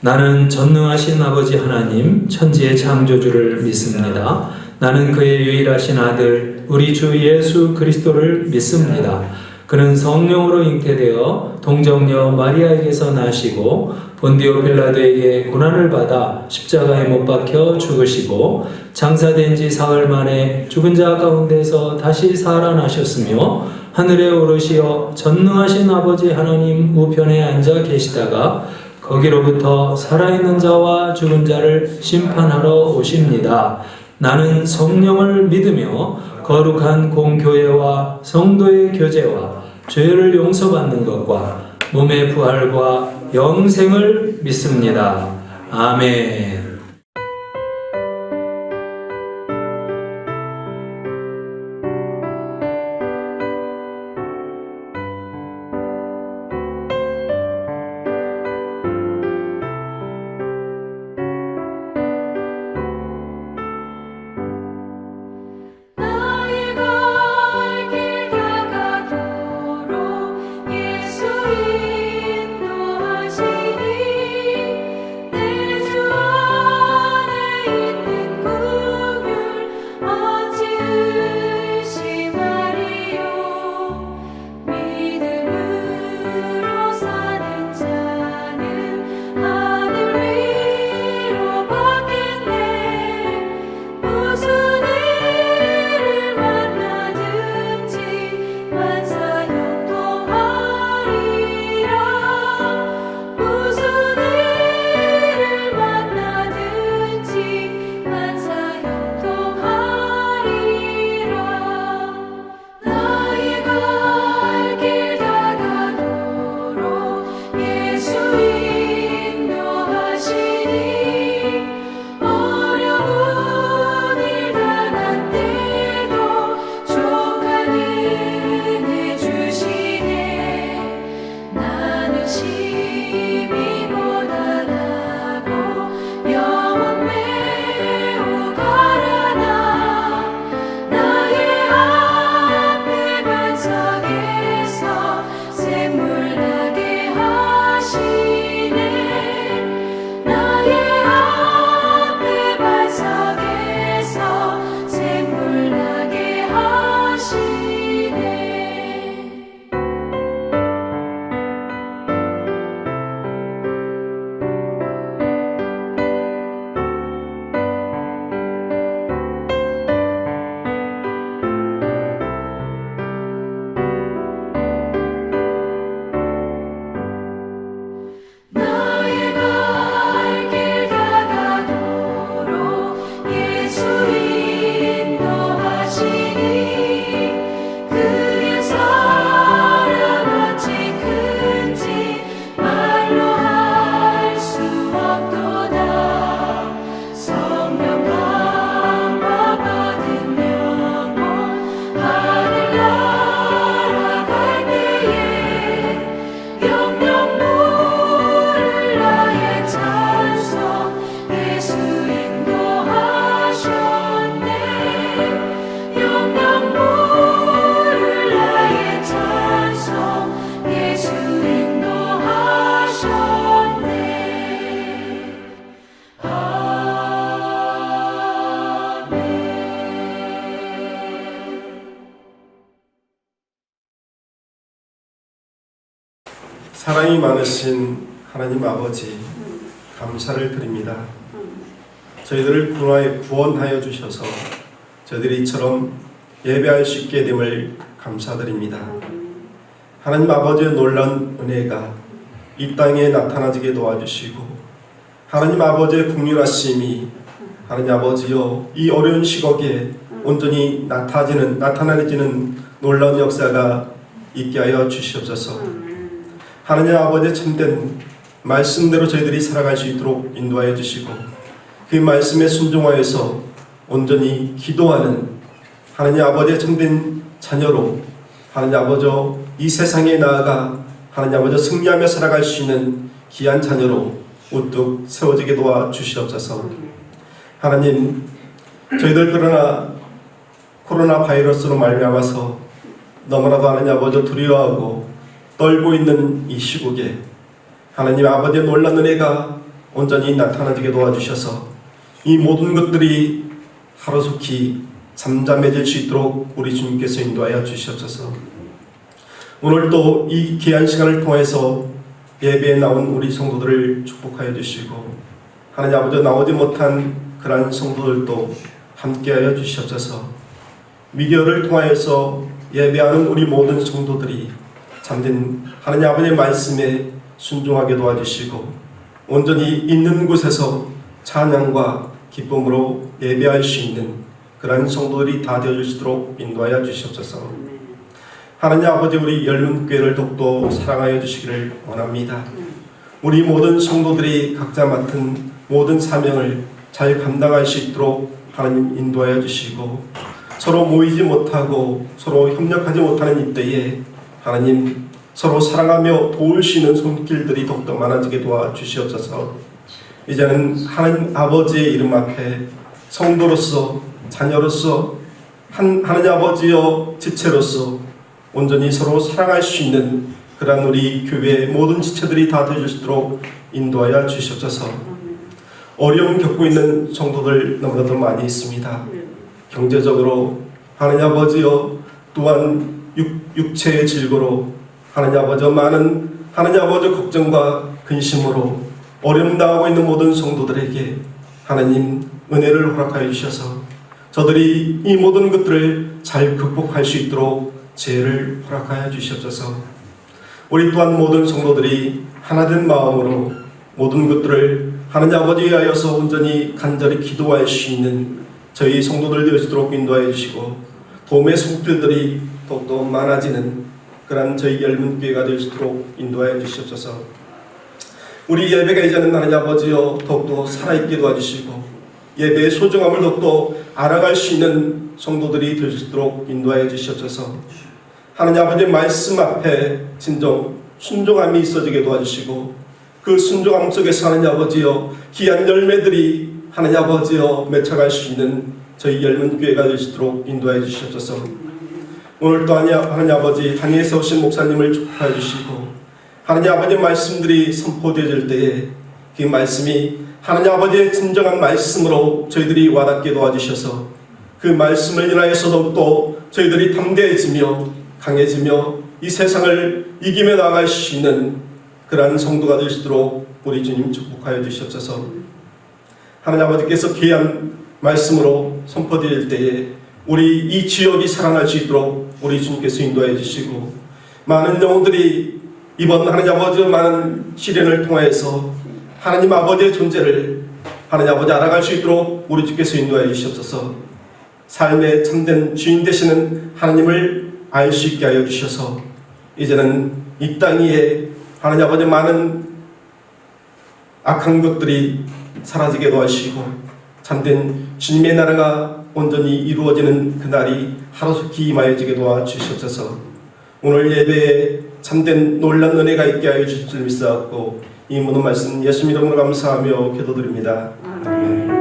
나는 전능하신 아버지 하나님, 천지의 창조주를 믿습니다. 나는 그의 유일하신 아들, 우리 주 예수 그리스도를 믿습니다. 그는 성령으로 잉태되어 동정녀 마리아에게서 나시고 본디오 빌라도에게 고난을 받아 십자가에 못 박혀 죽으시고 장사된 지 사흘 만에 죽은 자 가운데서 다시 살아나셨으며 하늘에 오르시어 전능하신 아버지 하나님 우편에 앉아 계시다가 거기로부터 살아있는 자와 죽은 자를 심판하러 오십니다. 나는 성령을 믿으며 거룩한 공교회와 성도의 교제와 죄를 용서받는 것과 몸의 부활과 영생을 믿습니다. 아멘. 사랑이 많으신 하나님 아버지, 감사를 드립니다. 저희들을 구원하여 주셔서 저희들이 이처럼 예배할 수 있게 됨을 감사드립니다. 하나님 아버지의 놀라운 은혜가 이 땅에 나타나지게 도와주시고, 하나님 아버지의 긍휼하심이 하나님 아버지여 이 어려운 시국에 온전히 나타나지는 놀라운 역사가 있게 하여 주시옵소서. 하나님 아버지의 참된 말씀대로 저희들이 살아갈 수 있도록 인도하여 주시고, 그 말씀에 순종하여서 온전히 기도하는 하나님 아버지의 참된 자녀로 하나님 아버지 이 세상에 나아가 하나님 아버지 승리하며 살아갈 수 있는 귀한 자녀로 우뚝 세워지게 도와주시옵소서. 하나님, 저희들 그러나 코로나 바이러스로 말미암아서 너무나도 하나님 아버지 두려워하고 떨고 있는 이 시국에 하나님 아버지의 놀라운 은혜가 온전히 나타나게 도와주셔서 이 모든 것들이 하루속히 잠잠해질 수 있도록 우리 주님께서 인도하여 주시옵소서. 오늘 또 이 귀한 시간을 통해서 예배에 나온 우리 성도들을 축복하여 주시고 하나님 아버지 나오지 못한 그러한 성도들도 함께하여 주시옵소서. 미디어를 통하여서 예배하는 우리 모든 성도들이 참된 하나님 아버지의 말씀에 순종하게 도와주시고 온전히 있는 곳에서 찬양과 기쁨으로 예배할 수 있는 그러한 성도들이 다 되어질 수 있도록 인도하여 주시옵소서. 하나님 아버지 우리 열문교회를 더욱더 사랑하여 주시기를 원합니다. 우리 모든 성도들이 각자 맡은 모든 사명을 잘 감당할 수 있도록 하나님 인도하여 주시고 서로 모이지 못하고 서로 협력하지 못하는 이때에 하나님 서로 사랑하며 도울 수 있는 손길들이 더욱더 많아지게 도와주시옵소서. 이제는 하나님 아버지의 이름 앞에 성도로서 자녀로서 하나님 아버지여 지체로서 온전히 서로 사랑할 수 있는 그러한 우리 교회의 모든 지체들이 다 되실 수 있도록 인도하여 주시옵소서. 어려움 겪고 있는 성도들 너무나도 많이 있습니다. 경제적으로 하나님 아버지여 또한 육체의 질고로 하나님 아버지여 많은 하나님 아버지 걱정과 근심으로 어려움 당하고 있는 모든 성도들에게 하나님 은혜를 허락하여 주셔서 저들이 이 모든 것들을 잘 극복할 수 있도록 지혜를 허락하여 주시옵소서. 우리 또한 모든 성도들이 하나된 마음으로 모든 것들을 하나님 아버지에 하여서 온전히 간절히 기도할 수 있는 저희 성도들 되어지도록 인도하여 주시고 도움의 손길들이 더욱더 많아지는 그러한 저희 열문교회가 될 수 있도록 인도하여 주시옵소서. 우리 예배가 이제는 하나님 아버지여 더욱더 살아있게 도와주시고 예배의 소중함을 더욱더 알아갈 수 있는 성도들이 될 수 있도록 인도하여 주시옵소서. 하나님 아버지의 말씀 앞에 진정 순종함이 있어지게 도와주시고 그 순종함 속에서 하나님 아버지여 귀한 열매들이 하나님 아버지여 맺혀갈 수 있는 저희 열문교회가 될 수 있도록 인도하여 주시옵소서. 오늘 또 하나님 아버지 당에서 오신 목사님을 축복하여 주시고 하나님 아버지의 말씀들이 선포되어질 때에 그 말씀이 하나님 아버지의 진정한 말씀으로 저희들이 와닿게 도와주셔서 그 말씀을 인하여서 더욱더 저희들이 담대해지며 강해지며 이 세상을 이기며 나아갈 수 있는 그러한 성도가 될 수 있도록 우리 주님 축복하여 주시옵소서. 하나님 아버지께서 귀한 말씀으로 선포될 때에 우리 이 지역이 살아날 수 있도록 우리 주님께서 인도해 주시고 많은 영혼들이 이번 하나님 아버지의 많은 시련을 통해서 하나님 아버지의 존재를 하나님 아버지 알아갈 수 있도록 우리 주께서 인도해 주시옵소서. 삶의 참된 주인 되시는 하나님을 알 수 있게 하여 주셔서 이제는 이 땅 위에 하나님 아버지 많은 악한 것들이 사라지게 도와주시고 참된 주님의 나라가 온전히 이루어지는 그날이 하루속히 임하여지게 도와주시옵소서. 오늘 예배에 참된 놀란 은혜가 있게 하여 주실 줄 믿사옵고 이 모든 말씀 예수님 이름으로 감사하며 기도드립니다. 아멘.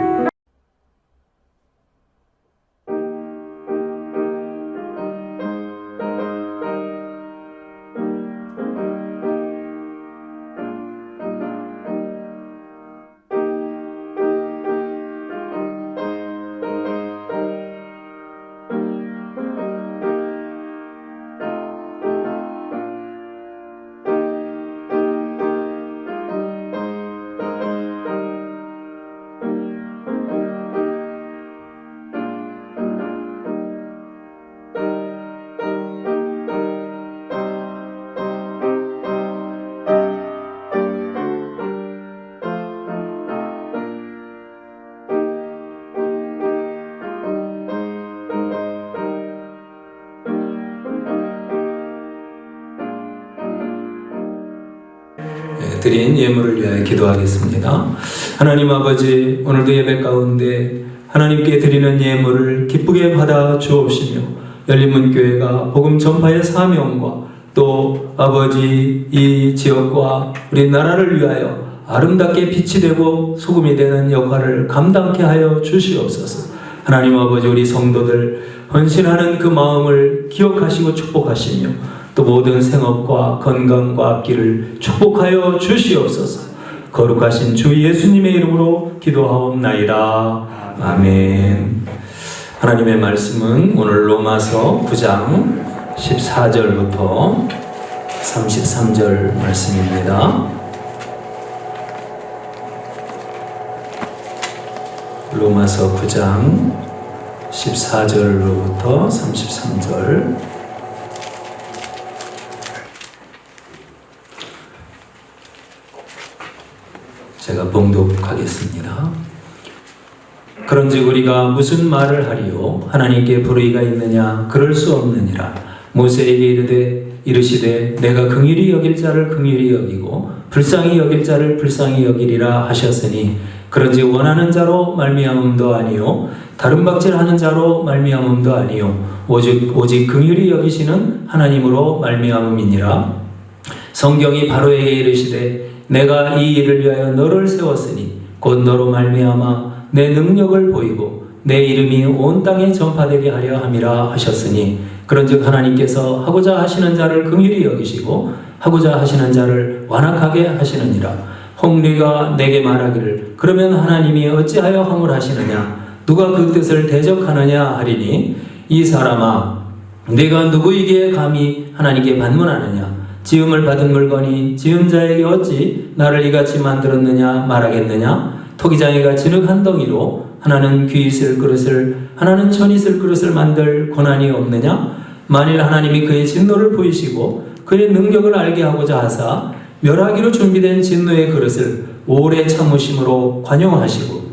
드린 예물을 위하여 기도하겠습니다. 하나님 아버지, 오늘도 예배 가운데 하나님께 드리는 예물을 기쁘게 받아 주옵시며 열린문교회가 복음 전파의 사명과 또 아버지 이 지역과 우리 나라를 위하여 아름답게 빛이 되고 소금이 되는 역할을 감당케 하여 주시옵소서. 하나님 아버지, 우리 성도들 헌신하는 그 마음을 기억하시고 축복하시며 또 모든 생업과 건강과 앞길을 축복하여 주시옵소서. 거룩하신 주 예수님의 이름으로 기도하옵나이다. 아멘. 하나님의 말씀은 오늘 로마서 9장 14절부터 33절 말씀입니다. 로마서 9장 14절로부터 33절. 제가 봉독하겠습니다. 그런즉 우리가 무슨 말을 하리요? 하나님께 불의가 있느냐? 그럴 수 없느니라. 모세에게 이르시되 내가 긍휼히 여길 자를 긍휼히 여기고 불쌍히 여길 자를 불쌍히 여기리라 하셨으니 그런즉 원하는 자로 말미암음도 아니요 다른 박질하는 자로 말미암음도 아니요 오직 긍휼히 여기시는 하나님으로 말미암음이니라. 성경이 바로에게 이르시되 내가 이 일을 위하여 너를 세웠으니 곧 너로 말미암아 내 능력을 보이고 내 이름이 온 땅에 전파되게 하려 함이라 하셨으니 그런즉 하나님께서 하고자 하시는 자를 긍휼히 여기시고 하고자 하시는 자를 완악하게 하시느니라. 홍리가 내게 말하기를 그러면 하나님이 어찌하여 허물하시느냐 누가 그 뜻을 대적하느냐 하리니 이 사람아 내가 누구에게 감히 하나님께 반문하느냐 지음을 받은 물건이 지은 자에게 어찌 나를 이같이 만들었느냐 말하겠느냐 토기장이가 진흙 한 덩이로 하나는 귀 있을 그릇을 하나는 천 있을 그릇을 만들 고난이 없느냐 만일 하나님이 그의 진노를 보이시고 그의 능력을 알게 하고자 하사 멸하기로 준비된 진노의 그릇을 오래 참으심으로 관용하시고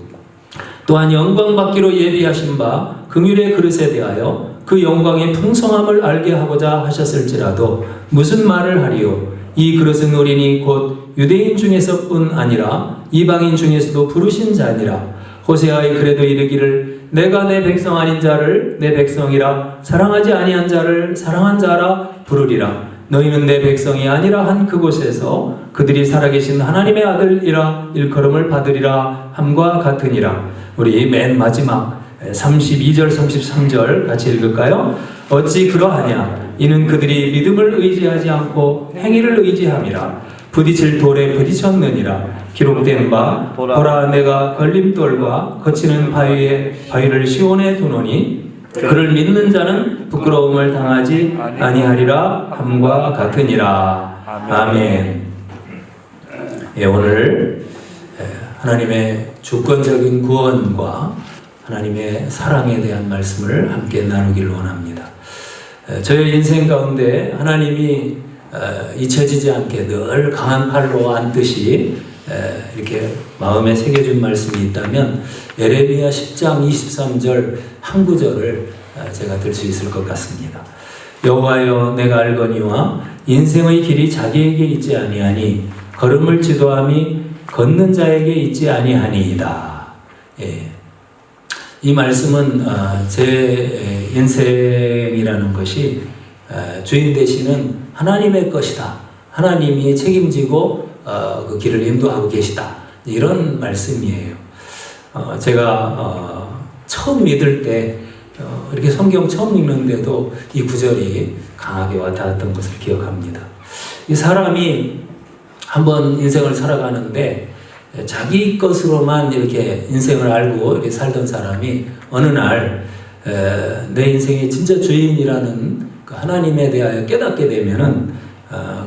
또한 영광 받기로 예비하신 바 긍휼의 그릇에 대하여 그 영광의 풍성함을 알게 하고자 하셨을지라도 무슨 말을 하리요? 이 그릇은 우리니 곧 유대인 중에서뿐 아니라 이방인 중에서도 부르신 자니라. 호세아의 글에도 이르기를 내가 내 백성 아닌 자를 내 백성이라 사랑하지 아니한 자를 사랑한 자라 부르리라. 너희는 내 백성이 아니라 한 그곳에서 그들이 살아계신 하나님의 아들이라 일컬음을 받으리라 함과 같으니라. 우리 맨 마지막 32절 33절 같이 읽을까요? 어찌 그러하냐 이는 그들이 믿음을 의지하지 않고 행위를 의지함이라. 부딪힐 돌에 부딪혔느니라. 기록된 바 보라 내가 걸림돌과 거치는 바위를 시온에 두노니 그를 믿는 자는 부끄러움을 당하지 아니하리라 함과 같으니라. 아멘. 예, 오늘 하나님의 주권적인 구원과 하나님의 사랑에 대한 말씀을 함께 나누길 원합니다. 저의 인생 가운데 하나님이 잊혀지지 않게 늘 강한 팔로 안듯이 이렇게 마음에 새겨준 말씀이 있다면 예레미야 10장 23절 한 구절을 제가 들 수 있을 것 같습니다. 여호와여 내가 알거니와 인생의 길이 자기에게 있지 아니하니 걸음을 지도함이 걷는 자에게 있지 아니하니이다. 예. 이 말씀은 제 인생이라는 것이 주인 되시는 하나님의 것이다. 하나님이 책임지고 그 길을 인도하고 계시다. 이런 말씀이에요. 제가 처음 믿을 때 이렇게 성경 처음 읽는데도 이 구절이 강하게 와닿았던 것을 기억합니다. 이 사람이 한번 인생을 살아가는데 자기 것으로만 이렇게 인생을 알고 이렇게 살던 사람이 어느 날 내 인생의 진짜 주인이라는 그 하나님에 대하여 깨닫게 되면은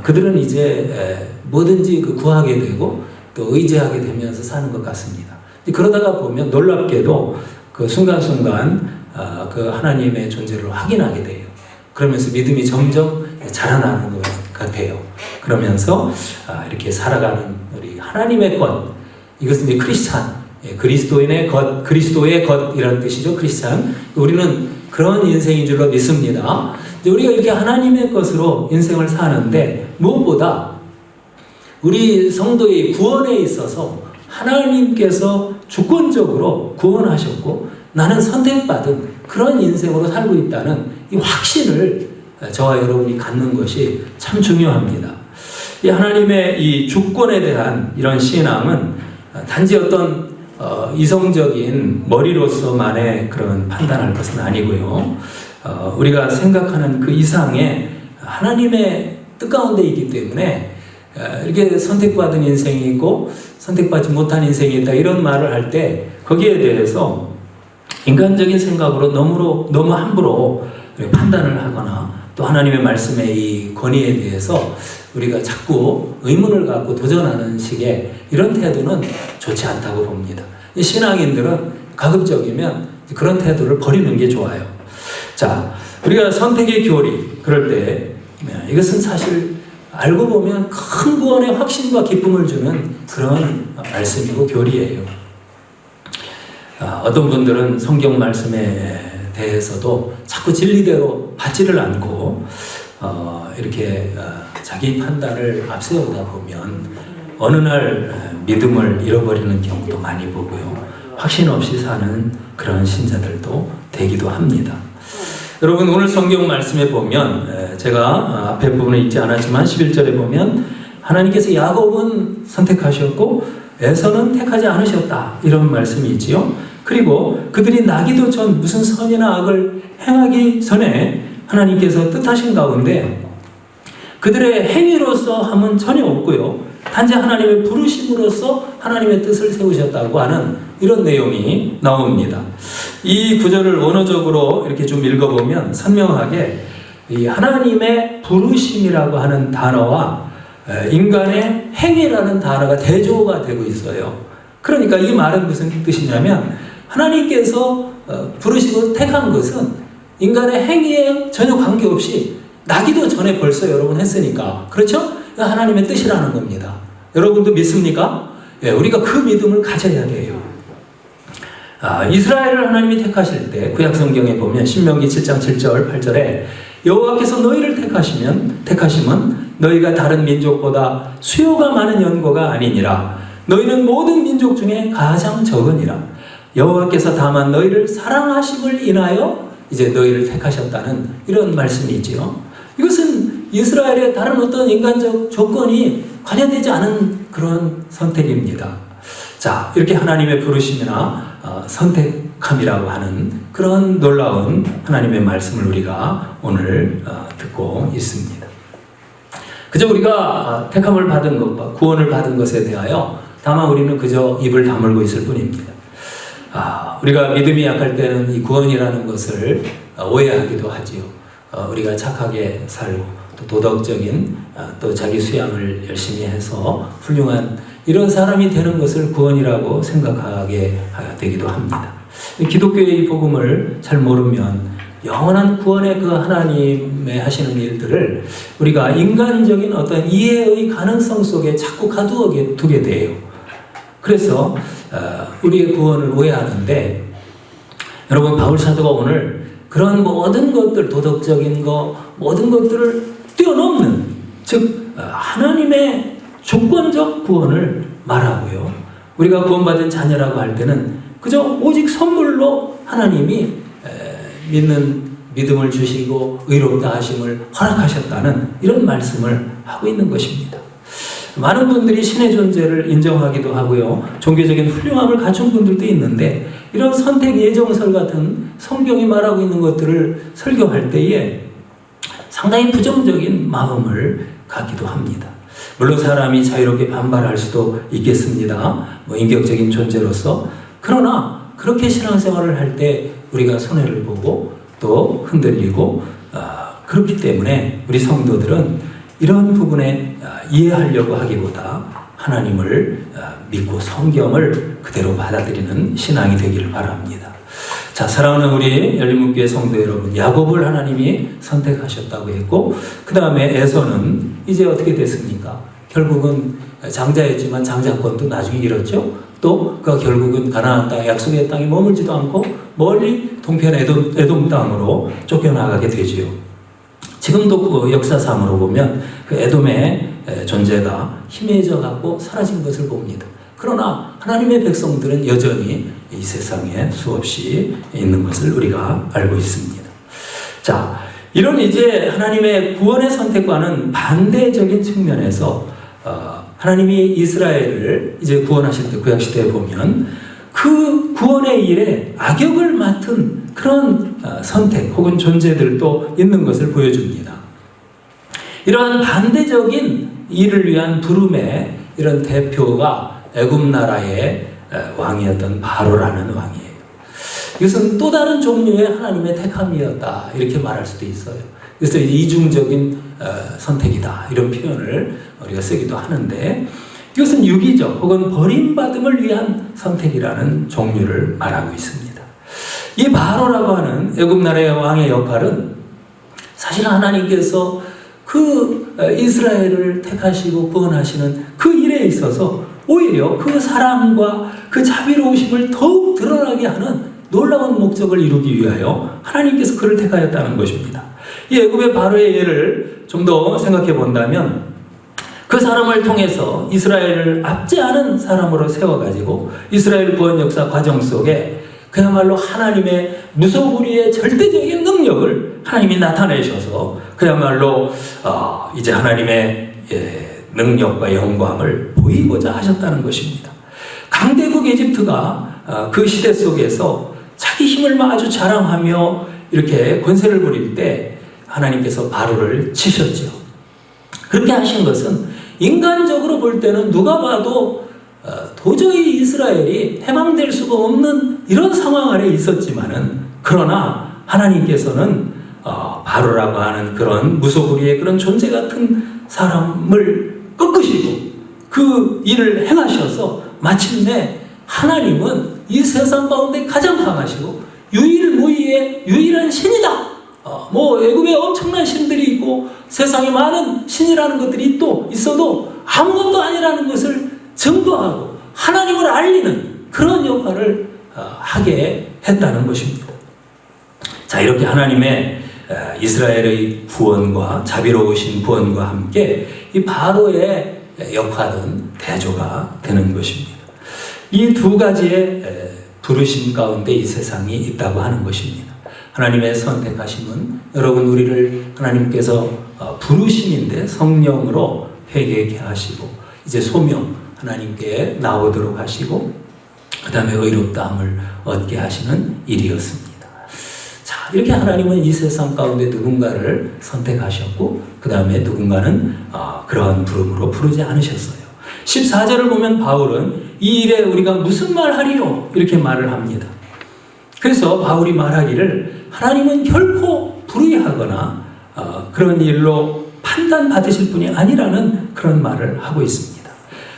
그들은 이제 뭐든지 구하게 되고 또 의지하게 되면서 사는 것 같습니다. 그러다가 보면 놀랍게도 그 순간순간 그 하나님의 존재를 확인하게 돼요. 그러면서 믿음이 점점 자라나는 것 같아요. 그러면서 이렇게 살아가는 우리 하나님의 것, 이것은 이제 크리스찬, 그리스도인의 것, 그리스도의 것이라는 뜻이죠. 크리스찬. 우리는 그런 인생인 줄로 믿습니다. 우리가 이렇게 하나님의 것으로 인생을 사는데 무엇보다 우리 성도의 구원에 있어서 하나님께서 주권적으로 구원하셨고 나는 선택받은 그런 인생으로 살고 있다는 이 확신을 저와 여러분이 갖는 것이 참 중요합니다. 이 하나님의 이 주권에 대한 이런 신앙은 단지 어떤 이성적인 머리로서만의 그런 판단할 것은 아니고요. 우리가 생각하는 그 이상의 하나님의 뜻 가운데 있기 때문에 이렇게 선택받은 인생이 있고 선택받지 못한 인생이 있다 이런 말을 할 때 거기에 대해서 인간적인 생각으로 너무 함부로 판단을 하거나 또 하나님의 말씀의 이 권위에 대해서 우리가 자꾸 의문을 갖고 도전하는 식의 이런 태도는 좋지 않다고 봅니다. 신앙인들은 가급적이면 그런 태도를 버리는 게 좋아요. 자, 우리가 선택의 교리 그럴 때 이것은 사실 알고 보면 큰 구원의 확신과 기쁨을 주는 그런 말씀이고 교리예요. 어떤 분들은 성경 말씀에 대해서도 자꾸 진리대로 받지를 않고 이렇게 자기 판단을 앞세우다 보면 어느 날 믿음을 잃어버리는 경우도 많이 보고요. 확신 없이 사는 그런 신자들도 되기도 합니다. 여러분 오늘 성경 말씀에 보면 제가 앞에 부분에 읽지 않았지만 11절에 보면 하나님께서 야곱은 선택하셨고 에서는 택하지 않으셨다 이런 말씀이 있지요. 그리고 그들이 나기도 전 무슨 선이나 악을 행하기 전에 하나님께서 뜻하신 가운데 그들의 행위로서 함은 전혀 없고요. 단지 하나님의 부르심으로써 하나님의 뜻을 세우셨다고 하는 이런 내용이 나옵니다. 이 구절을 원어적으로 이렇게 좀 읽어보면 선명하게 이 하나님의 부르심이라고 하는 단어와 인간의 행위라는 단어가 대조가 되고 있어요. 그러니까 이 말은 무슨 뜻이냐면 하나님께서 부르시고 택한 것은 인간의 행위에 전혀 관계없이 나기도 전에 벌써 여러분 했으니까 그렇죠? 하나님의 뜻이라는 겁니다. 여러분도 믿습니까? 예, 우리가 그 믿음을 가져야 돼요. 이스라엘을 하나님이 택하실 때 구약성경에 보면 신명기 7장 7절 8절에 여호와께서 너희를 택하심은 너희가 다른 민족보다 수요가 많은 연고가 아니니라. 너희는 모든 민족 중에 가장 적으니라. 여호와께서 다만 너희를 사랑하심을 인하여 이제 너희를 택하셨다는 이런 말씀이 있지요. 이것은 이스라엘의 다른 어떤 인간적 조건이 관여되지 않은 그런 선택입니다. 자, 이렇게 하나님의 부르심이나 선택함이라고 하는 그런 놀라운 하나님의 말씀을 우리가 오늘 듣고 있습니다. 그저 우리가 택함을 받은 것과 구원을 받은 것에 대하여 다만 우리는 그저 입을 다물고 있을 뿐입니다. 우리가 믿음이 약할 때는 이 구원이라는 것을 오해하기도 하지요. 우리가 착하게 살고 또 도덕적인 또 자기 수양을 열심히 해서 훌륭한 이런 사람이 되는 것을 구원이라고 생각하게 되기도 합니다. 기독교의 이 복음을 잘 모르면 영원한 구원의 그 하나님의 하시는 일들을 우리가 인간적인 어떤 이해의 가능성 속에 자꾸 가두게 돼요. 그래서 우리의 구원을 오해하는데 여러분 바울 사도가 오늘 그런 모든 것들 도덕적인 거 모든 것들을 뛰어넘는 즉 하나님의 조건적 구원을 말하고요. 우리가 구원받은 자녀라고 할 때는 그저 오직 선물로 하나님이 믿는 믿음을 주시고 의롭다 하심을 허락하셨다는 이런 말씀을 하고 있는 것입니다. 많은 분들이 신의 존재를 인정하기도 하고요. 종교적인 훌륭함을 갖춘 분들도 있는데 이런 선택 예정설 같은 성경이 말하고 있는 것들을 설교할 때에 상당히 부정적인 마음을 갖기도 합니다. 물론 사람이 자유롭게 반발할 수도 있겠습니다. 인격적인 존재로서. 그러나 그렇게 신앙생활을 할 때 우리가 손해를 보고 또 흔들리고 그렇기 때문에 우리 성도들은 이런 부분에 이해하려고 하기보다 하나님을 믿고 성경을 그대로 받아들이는 신앙이 되기를 바랍니다. 자, 사랑하는 우리 열린문교회 성도 여러분, 야곱을 하나님이 선택하셨다고 했고 그 다음에 에서는 이제 어떻게 됐습니까? 결국은 장자였지만 장자권도 나중에 잃었죠. 또 그가 결국은 가나안 땅, 약속의 땅에 머물지도 않고 멀리 동편 에돔 땅으로 쫓겨나가게 되지요. 지금도 그 역사상으로 보면 그 에돔의 존재가 희미해져 갖고 사라진 것을 봅니다. 그러나 하나님의 백성들은 여전히 이 세상에 수없이 있는 것을 우리가 알고 있습니다. 자, 이런 이제 하나님의 구원의 선택과는 반대적인 측면에서 하나님이 이스라엘을 이제 구원하실 때 구약시대에 보면 그 구원의 일에 악역을 맡은 그런 선택 혹은 존재들도 있는 것을 보여줍니다. 이러한 반대적인 일을 위한 부름의 이런 대표가 애굽 나라의 왕이었던 바로라는 왕이에요. 이것은 또 다른 종류의 하나님의 택함이었다 이렇게 말할 수도 있어요. 그래서 이중적인 선택이다 이런 표현을 우리가 쓰기도 하는데, 이것은 유기적 혹은 버림받음을 위한 선택이라는 종류를 말하고 있습니다. 이 바로라고 하는 애굽 나라의 왕의 역할은 사실 하나님께서 그 이스라엘을 택하시고 구원하시는 그 일에 있어서 오히려 그 사랑과 그 자비로우심을 더욱 드러나게 하는 놀라운 목적을 이루기 위하여 하나님께서 그를 택하였다는 것입니다. 이 애굽의 바로의 예를 좀 더 생각해 본다면, 그 사람을 통해서 이스라엘을 압제하는 사람으로 세워가지고 이스라엘 구원 역사 과정 속에 그야말로 하나님의 무소불위의 절대적인 능력을 하나님이 나타내셔서 그야말로 이제 하나님의 능력과 영광을 보이고자 하셨다는 것입니다. 강대국 이집트가 그 시대 속에서 자기 힘을 아주 자랑하며 이렇게 권세를 부릴 때 하나님께서 바로를 치셨죠. 그렇게 하신 것은 인간적으로 볼 때는 누가 봐도 도저히 이스라엘이 해방될 수가 없는 이런 상황 아래 있었지만은, 그러나 하나님께서는 바로라고 하는 그런 무소불위의 그런 존재 같은 사람을 꺾으시고 그 일을 행하셔서 마침내 하나님은 이 세상 가운데 가장 강하시고 유일무이의 유일한 신이다. 애굽에 엄청난 신들이 있고 세상에 많은 신이라는 것들이 또 있어도 아무것도 아니라는 것을 증거하고 하나님을 알리는 그런 역할을 하게 했다는 것입니다. 자, 이렇게 하나님의 이스라엘의 구원과 자비로우신 구원과 함께 이 바로의 역할은 대조가 되는 것입니다. 이 두 가지의 부르심 가운데 이 세상이 있다고 하는 것입니다. 하나님의 선택하심은 여러분 우리를 하나님께서 부르심인데 성령으로 회개케 하시고 이제 소명 하나님께 나오도록 하시고 그 다음에 의롭다함을 얻게 하시는 일이었습니다. 자, 이렇게 하나님은 이 세상 가운데 누군가를 선택하셨고 그 다음에 누군가는 그러한 부름으로 부르지 않으셨어요. 14절을 보면 바울은 이 일에 우리가 무슨 말 하리요? 이렇게 말을 합니다. 그래서 바울이 말하기를 하나님은 결코 불의하거나 그런 일로 판단받으실 분이 아니라는 그런 말을 하고 있습니다.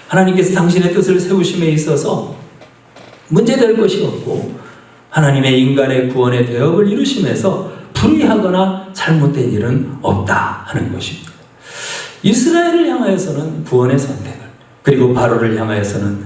하나님께서 당신의 뜻을 세우심에 있어서 문제될 것이 없고 하나님의 인간의 구원의 대업을 이루심에서 불의하거나 잘못된 일은 없다 하는 것입니다. 이스라엘을 향하여서는 구원의 선택을, 그리고 바로를 향하여서는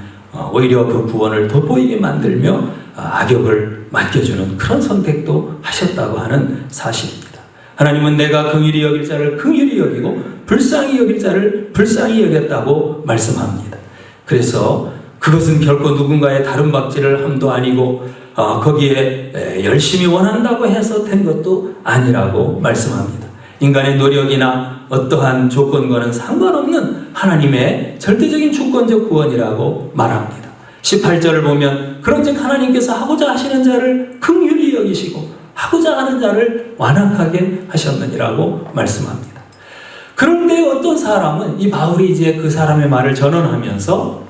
오히려 그 구원을 돋보이게 만들며 악역을 맡겨주는 그런 선택도 하셨다고 하는 사실입니다. 하나님은 내가 긍휼히 여길 자를 긍휼히 여기고 불쌍히 여길 자를 불쌍히 여겼다고 말씀합니다. 그래서 그것은 결코 누군가의 다른 박질을 함도 아니고 거기에 열심히 원한다고 해서 된 것도 아니라고 말씀합니다. 인간의 노력이나 어떠한 조건과는 상관없는 하나님의 절대적인 주권적 구원이라고 말합니다. 18절을 보면 그런즉 하나님께서 하고자 하시는 자를 긍휼히 여기시고 하고자 하는 자를 완악하게 하셨느니라고 말씀합니다. 그런데 어떤 사람은 이 바울이 이제 그 사람의 말을 전언하면서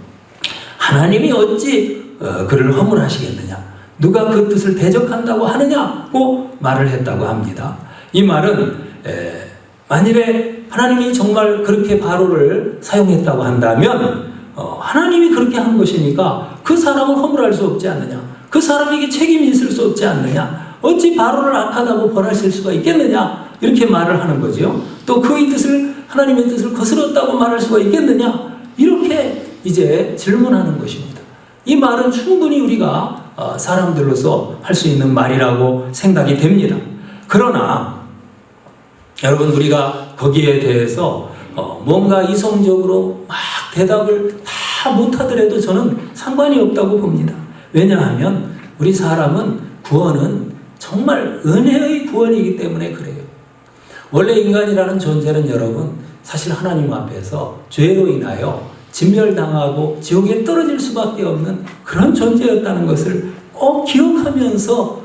하나님이 어찌 그를 허물하시겠느냐, 누가 그 뜻을 대적한다고 하느냐고 말을 했다고 합니다. 이 말은 만일에 하나님이 정말 그렇게 바로를 사용했다고 한다면 하나님이 그렇게 한 것이니까 그 사람을 허물할 수 없지 않느냐, 그 사람에게 책임이 있을 수 없지 않느냐, 어찌 바로를 악하다고 벌하실 수가 있겠느냐, 이렇게 말을 하는 거죠. 또 그의 뜻을, 하나님의 뜻을 거스렀다고 말할 수가 있겠느냐, 이렇게 이제 질문하는 것입니다. 이 말은 충분히 우리가 사람들로서 할 수 있는 말이라고 생각이 됩니다. 그러나 여러분, 우리가 거기에 대해서 뭔가 이성적으로 막 대답을 다 못하더라도 저는 상관이 없다고 봅니다. 왜냐하면 우리 사람은 구원은 정말 은혜의 구원이기 때문에 그래요. 원래 인간이라는 존재는 여러분 사실 하나님 앞에서 죄로 인하여 진멸당하고 지옥에 떨어질 수밖에 없는 그런 존재였다는 것을 꼭 기억하면서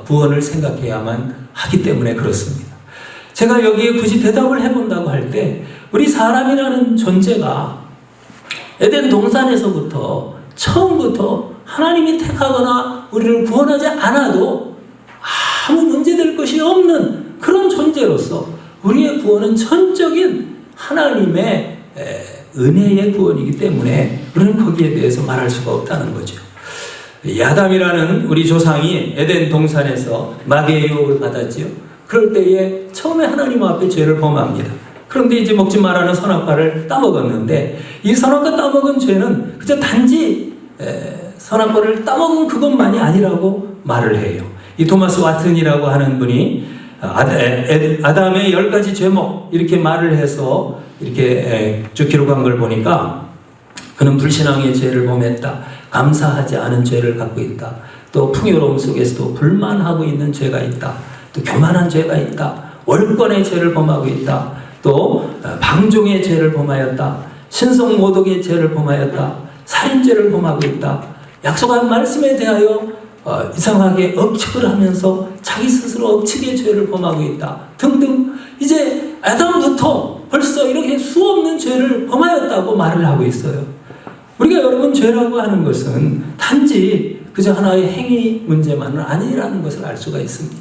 구원을 생각해야만 하기 때문에 그렇습니다. 제가 여기에 굳이 대답을 해본다고 할 하는데 우리 사람이라는 존재가 에덴 동산에서부터 처음부터 하나님이 택하거나 우리를 구원하지 않아도 아무 문제될 것이 없는 그런 존재로서 우리의 구원은 전적인 하나님의 은혜의 구원이기 때문에 우리는 거기에 대해서 말할 수가 없다는 거죠. 아담이라는 우리 조상이 에덴 동산에서 마귀의 유혹을 받았지요. 그럴 때에 처음에 하나님 앞에 죄를 범합니다. 그런데 이제 먹지 말라는 선악과를 따먹었는데 이 선악과 따먹은 죄는 그저 단지 선악과를 따먹은 그것만이 아니라고 말을 해요. 이 토마스 와튼이라고 하는 분이 아담의 10가지 죄목 이렇게 말을 해서 이렇게 쭉 기록한 걸 보니까 그는 불신앙의 죄를 범했다. 감사하지 않은 죄를 갖고 있다. 또 풍요로움 속에서도 불만하고 있는 죄가 있다. 또 교만한 죄가 있다. 월권의 죄를 범하고 있다. 또 방종의 죄를 범하였다. 신성모독의 죄를 범하였다. 살인죄를 범하고 있다. 약속한 말씀에 대하여 이상하게 억측을 하면서 자기 스스로 억측의 죄를 범하고 있다. 등등 이제 아담부터 벌써 이렇게 수없는 죄를 범하였다고 말을 하고 있어요. 우리가 여러분 죄라고 하는 것은 단지 그저 하나의 행위 문제만은 아니라는 것을 알 수가 있습니다.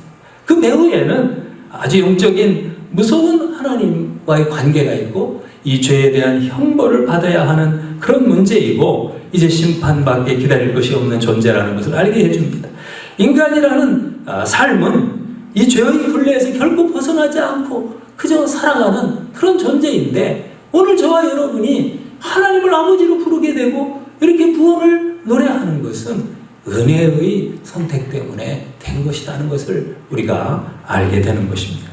그 배후에는 아주 영적인 무서운 하나님과의 관계가 있고 이 죄에 대한 형벌을 받아야 하는 그런 문제이고 이제 심판밖에 기다릴 것이 없는 존재라는 것을 알게 해줍니다. 인간이라는 삶은 이 죄의 굴레에서 결코 벗어나지 않고 그저 살아가는 그런 존재인데 오늘 저와 여러분이 하나님을 아버지로 부르게 되고 이렇게 구원을 노래하는 것은 은혜의 선택 때문에 된 것이라는 것을 우리가 알게 되는 것입니다.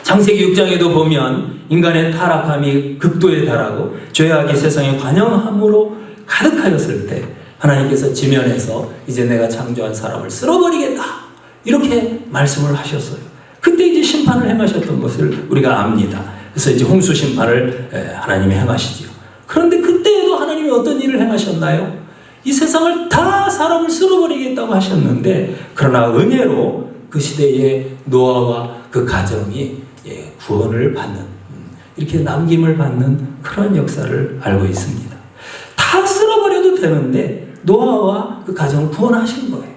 창세기 6장에도 보면 인간의 타락함이 극도에 달하고 죄악이 세상에 관영함으로 가득하였을 때 하나님께서 지면에서 이제 내가 창조한 사람을 쓸어버리겠다 이렇게 말씀을 하셨어요. 그때 이제 심판을 행하셨던 것을 우리가 압니다. 그래서 이제 홍수 심판을 하나님이 행하시지요. 그런데 그때에도 하나님이 어떤 일을 행하셨나요? 이 세상을 다 사람을 쓸어버리겠다고 하셨는데 그러나 은혜로 그 시대의 노아와 그 가정이 구원을 받는 이렇게 남김을 받는 그런 역사를 알고 있습니다. 다 쓸어버려도 되는데 노아와 그 가정을 구원하신 거예요.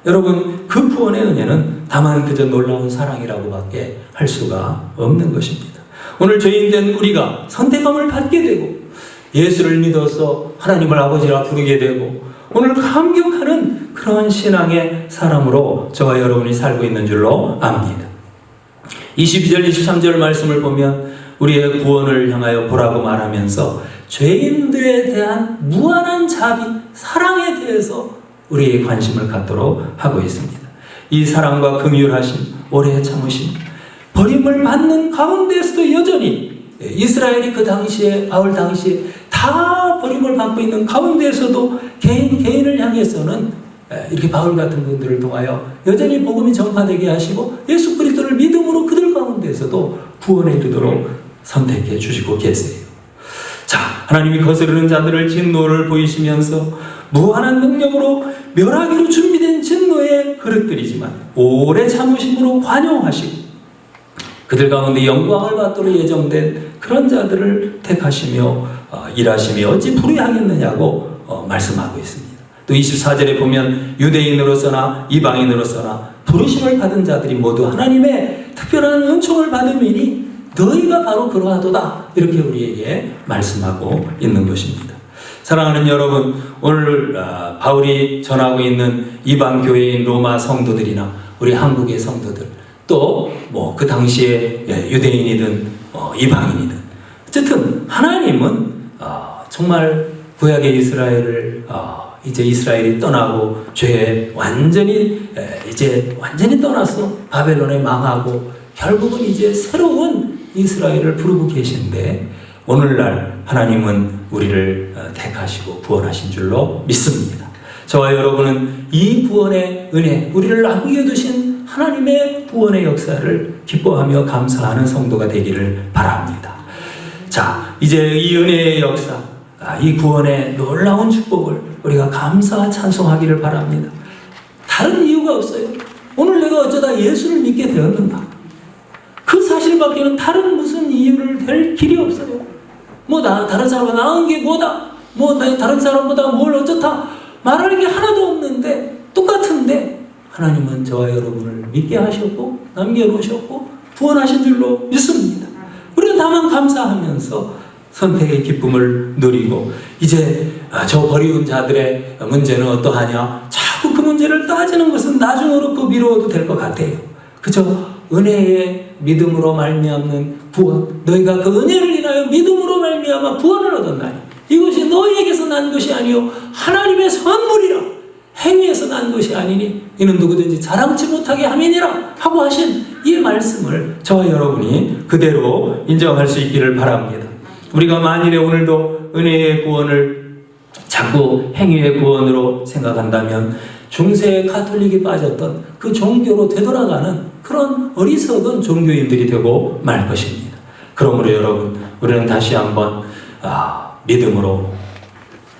여러분 그 구원의 은혜는 다만 그저 놀라운 사랑이라고밖에 할 수가 없는 것입니다. 오늘 죄인된 우리가 선택함을 받게 되고 예수를 믿어서 하나님을 아버지라 부르게 되고 오늘 감격하는 그런 신앙의 사람으로 저와 여러분이 살고 있는 줄로 압니다. 22절 23절 말씀을 보면 우리의 구원을 향하여 보라고 말하면서 죄인들에 대한 무한한 자비, 사랑에 대해서 우리의 관심을 갖도록 하고 있습니다. 이 사랑과 긍휼하심, 오래 참으심, 버림을 받는 가운데서도 여전히 이스라엘이 그 당시에 바울 당시에 다 버림을 받고 있는 가운데에서도 개인을 향해서는 이렇게 바울 같은 분들을 통하여 여전히 복음이 전파되게 하시고 예수 그리스도를 믿음으로 그들 가운데에서도 구원에 이르도록 선택해 주시고 계세요. 자, 하나님이 거스르는 자들을 진노를 보이시면서 무한한 능력으로 멸하기로 준비된 진노의 그릇들이지만 오래 참으심으로 관용하시고 그들 가운데 영광을 받도록 예정된 그런 자들을 택하시며 일하시며 어찌 불의하겠느냐고 말씀하고 있습니다. 또 24절에 보면 유대인으로서나 이방인으로서나 부르심을 받은 자들이 모두 하나님의 특별한 은총을 받음이니 너희가 바로 그러하도다 이렇게 우리에게 말씀하고 있는 것입니다. 사랑하는 여러분, 오늘 바울이 전하고 있는 이방 교회인 로마 성도들이나 우리 한국의 성도들 또 뭐 그 당시에 유대인이든 이방인이든 어쨌든 하나님은 정말 구약의 이스라엘을 이제 이스라엘이 떠나고 죄에 완전히 떠나서 바벨론에 망하고 결국은 이제 새로운 이스라엘을 부르고 계신데 오늘날 하나님은 우리를 택하시고 구원하신 줄로 믿습니다. 저와 여러분은 이 구원의 은혜, 우리를 남겨두신 하나님의 구원의 역사를 기뻐하며 감사하는 성도가 되기를 바랍니다. 자, 이제 이 은혜의 역사, 이 구원의 놀라운 축복을 우리가 감사와 찬송하기를 바랍니다. 다른 이유가 없어요. 오늘 내가 어쩌다 예수를 믿게 되었는가? 그 사실밖에는 다른 무슨 이유를 댈 길이 없어요. 다른 사람보다 나은 게 뭐다, 다른 사람보다 뭘 어쩌다 말할 게 하나도 없는데, 똑같은데 하나님은 저와 여러분을 믿게 하셨고 남겨놓으셨고 구원하신 줄로 믿습니다. 우리는 다만 감사하면서 선택의 기쁨을 누리고, 이제 저 버리운 자들의 문제는 어떠하냐, 자꾸 그 문제를 따지는 것은 나중으로 그 미루어도 될 것 같아요. 그저 은혜의 믿음으로 말미암는 구원, 너희가 그 은혜를 인하여 믿음으로 말미암아 구원을 얻었나니 이것이 너희에게서 난 것이 아니요 하나님의 선물이라, 행위에서 난 것이 아니니 이는 누구든지 자랑치 못하게 함이니라 하고 하신 이 말씀을 저와 여러분이 그대로 인정할 수 있기를 바랍니다. 우리가 만일에 오늘도 은혜의 구원을 자꾸 행위의 구원으로 생각한다면 중세 가톨릭이 빠졌던 그 종교로 되돌아가는 그런 어리석은 종교인들이 되고 말 것입니다. 그러므로 여러분, 우리는 다시 한번 믿음으로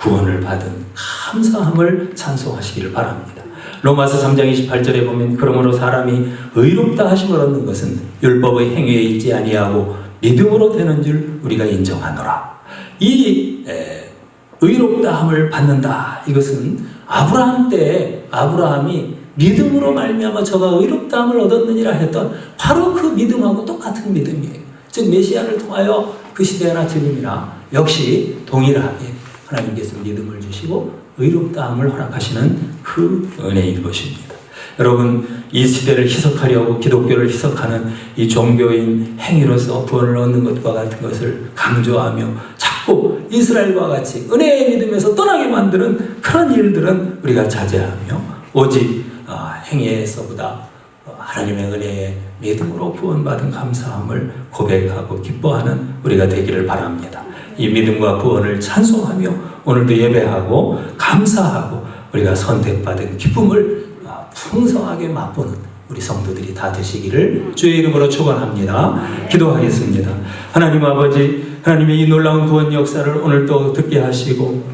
구원을 받은 감사함을 찬송하시기를 바랍니다. 로마서 3장 28절에 보면, 그러므로 사람이 의롭다 하심을 얻는 것은 율법의 행위에 있지 아니하고 믿음으로 되는 줄 우리가 인정하노라. 이 의롭다함을 받는다, 이것은 아브라함 때에 아브라함이 믿음으로 말미암아 저가 의롭다함을 얻었느니라 했던 바로 그 믿음하고 똑같은 믿음이에요. 즉 메시아를 통하여 그 시대나 지금이나 역시 동일하게 하나님께서 믿음을 주시고 의롭다함을 허락하시는 그 은혜인 것입니다. 여러분, 이 시대를 희석하려고 기독교를 희석하는 이 종교인 행위로서 구원을 얻는 것과 같은 것을 강조하며 자꾸 이스라엘과 같이 은혜의 믿음에서 떠나게 만드는 그런 일들은 우리가 자제하며 오직 행위에서보다 하나님의 은혜에 믿음으로 구원받은 감사함을 고백하고 기뻐하는 우리가 되기를 바랍니다. 이 믿음과 구원을 찬송하며 오늘도 예배하고 감사하고 우리가 선택받은 기쁨을 풍성하게 맛보는 우리 성도들이 다 되시기를 주의 이름으로 축원합니다. 기도하겠습니다. 하나님 아버지, 하나님의 이 놀라운 구원 역사를 오늘 또 듣게 하시고,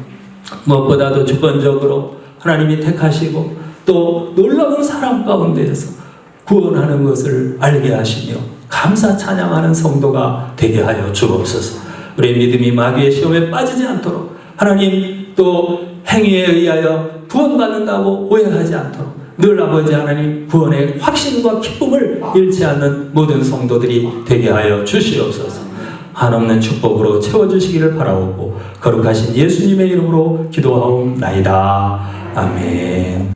무엇보다도 주권적으로 하나님이 택하시고 또 놀라운 사람 가운데에서 구원하는 것을 알게 하시며 감사 찬양하는 성도가 되게 하여 주옵소서. 우리의 믿음이 마귀의 시험에 빠지지 않도록, 하나님 또 행위에 의하여 구원받는다고 오해하지 않도록 늘 아버지 하나님 구원의 확신과 기쁨을 잃지 않는 모든 성도들이 되게 하여 주시옵소서. 한없는 축복으로 채워주시기를 바라오고 거룩하신 예수님의 이름으로 기도하옵나이다. 아멘.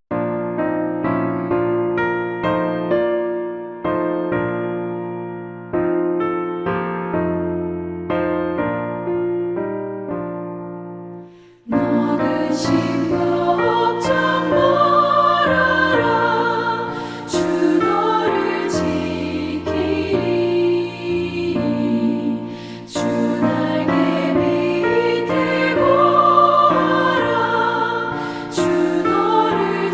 주 너를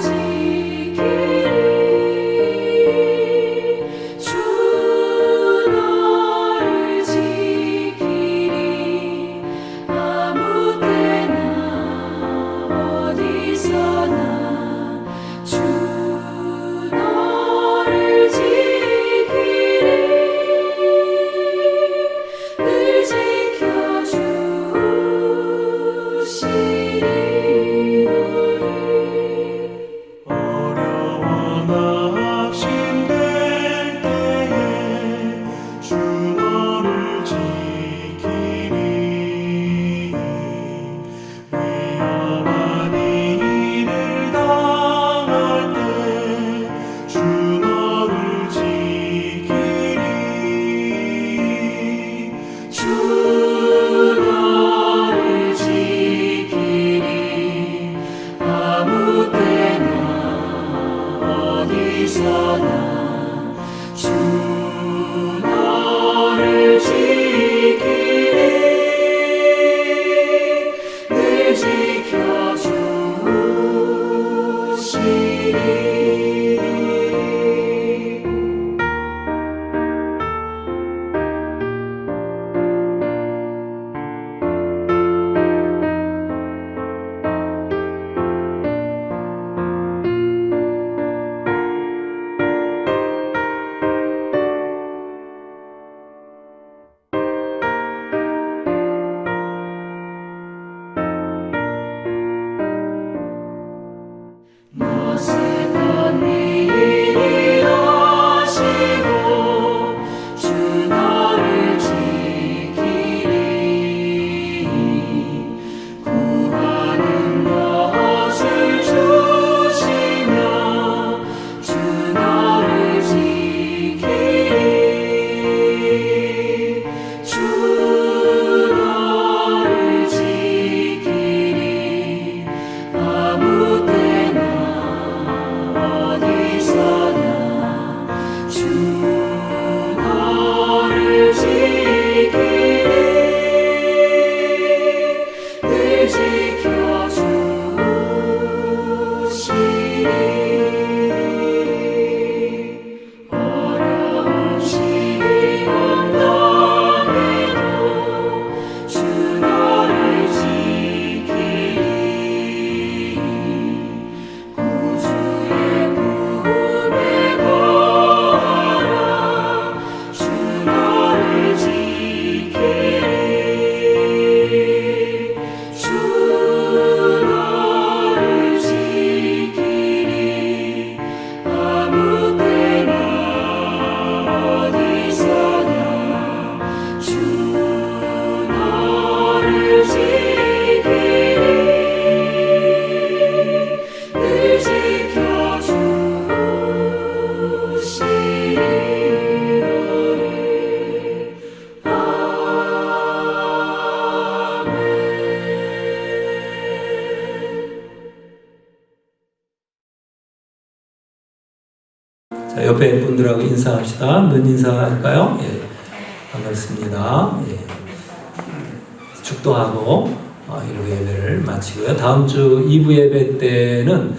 옆에 분들하고 인사합시다. 눈 인사할까요? 예. 반갑습니다. 예. 축도하고 1부 예배를 마치고요. 다음 주 2부 예배 때는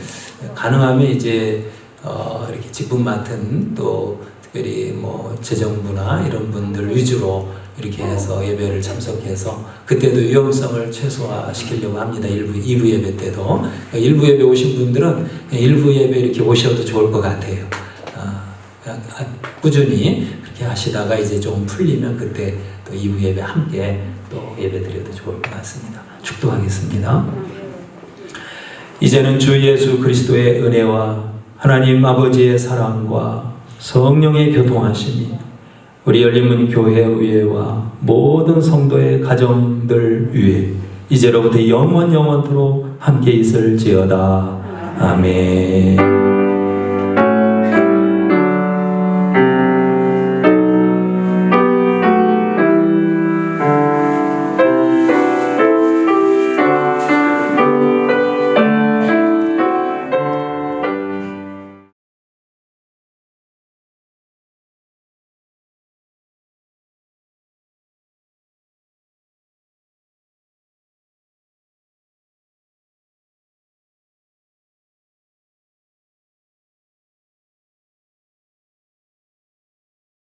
가능하면 이제 이렇게 직분 맡은 또 특별히 뭐 재정부나 이런 분들 위주로 이렇게 해서 예배를 참석해서 그때도 위험성을 최소화시키려고 합니다. 2부 예배 때도. 1부 예배 오신 분들은 1부 예배 이렇게 오셔도 좋을 것 같아요. 꾸준히 그렇게 하시다가 이제 좀 풀리면 그때 또 2부 예배 함께 또 예배 드려도 좋을 것 같습니다. 축도하겠습니다. 이제는 주 예수 그리스도의 은혜와 하나님 아버지의 사랑과 성령의 교통하심이 우리 열린문 교회 의회와 모든 성도의 가정들 위에 이제로부터 영원토록 함께 있을지어다. 아멘.